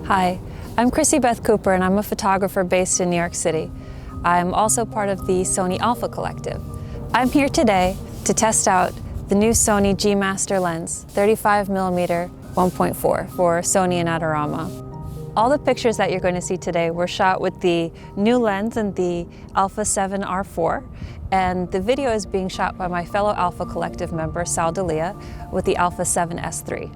Hi, I'm Crissibeth Cooper and I'm a photographer based in New York City. I'm also part of the Sony Alpha Collective. I'm here today to test out the new Sony G Master lens, 35mm 1.4 for Sony and Adorama. All the pictures that you're going to see today were shot with the new lens and the Alpha 7R 4, and the video is being shot by my fellow Alpha Collective member, Sal D'Elia, with the Alpha 7S III.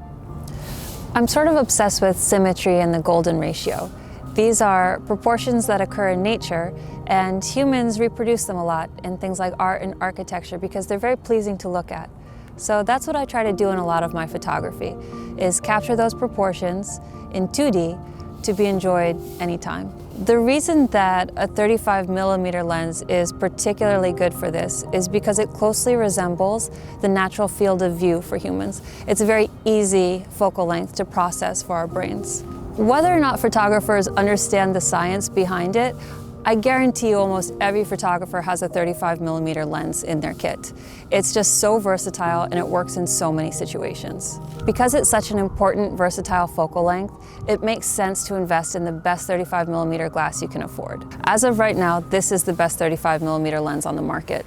I'm sort of obsessed with symmetry and the golden ratio. These are proportions that occur in nature, and humans reproduce them a lot in things like art and architecture because they're very pleasing to look at. So that's what I try to do in a lot of my photography, is capture those proportions in 2D to be enjoyed anytime. The reason that a 35mm lens is particularly good for this is because it closely resembles the natural field of view for humans. It's a very easy focal length to process for our brains. Whether or not photographers understand the science behind it, I guarantee you almost every photographer has a 35mm lens in their kit. It's just so versatile and it works in so many situations. Because it's such an important, versatile focal length, it makes sense to invest in the best 35mm glass you can afford. As of right now, this is the best 35mm lens on the market.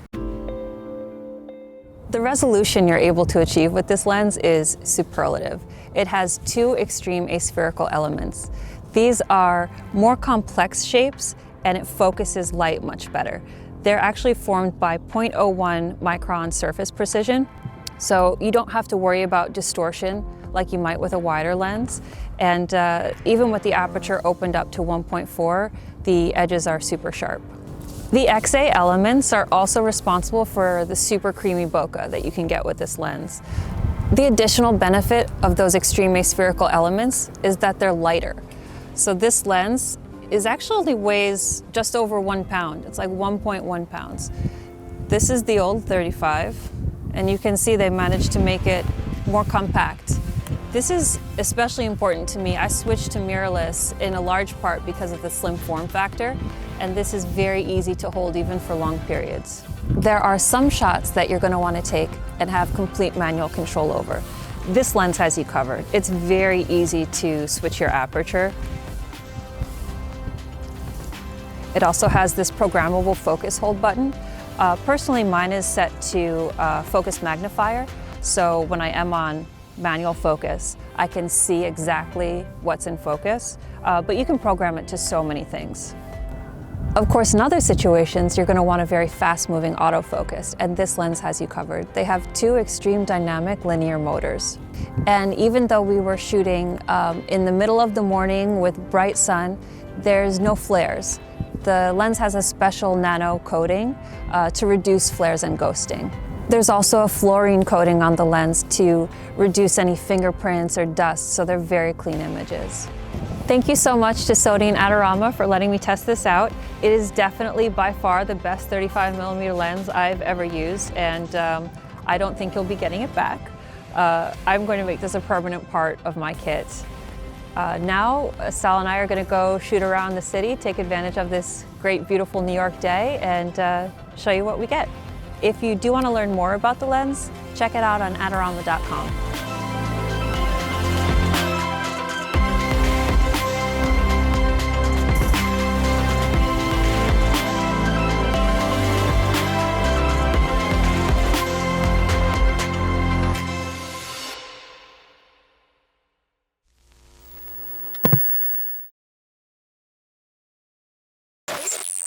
The resolution you're able to achieve with this lens is superlative. It has two extreme aspherical elements. These are more complex shapes and it focuses light much better. They're actually formed by 0.01 micron surface precision, so you don't have to worry about distortion like you might with a wider lens. And even with the aperture opened up to 1.4, the edges are super sharp. The XA elements are also responsible for the super creamy bokeh that you can get with this lens. The additional benefit of those extreme aspherical elements is that they're lighter. So this lens actually weighs just over 1 pound. It's like 1.1 pounds. This is the old 35, and you can see they managed to make it more compact. This is especially important to me. I switched to mirrorless in a large part because of the slim form factor, and this is very easy to hold even for long periods. There are some shots that you're going to want to take and have complete manual control over. This lens has you covered. It's very easy to switch your aperture. It also has this programmable focus hold button. Personally, mine is set to focus magnifier, so when I am on manual focus, I can see exactly what's in focus, but you can program it to so many things. Of course, in other situations, you're going to want a very fast-moving autofocus, and this lens has you covered. They have two extreme dynamic linear motors. And even though we were shooting in the middle of the morning with bright sun, there's no flares. The lens has a special nano coating to reduce flares and ghosting. There's also a fluorine coating on the lens to reduce any fingerprints or dust, so they're very clean images. Thank you so much to Sony and Adorama for letting me test this out. It is definitely by far the best 35mm lens I've ever used, and I don't think you'll be getting it back. I'm going to make this a permanent part of my kit. Now, Sal and I are going to go shoot around the city, take advantage of this great, beautiful New York day, and show you what we get. If you do want to learn more about the lens, check it out on Adorama.com.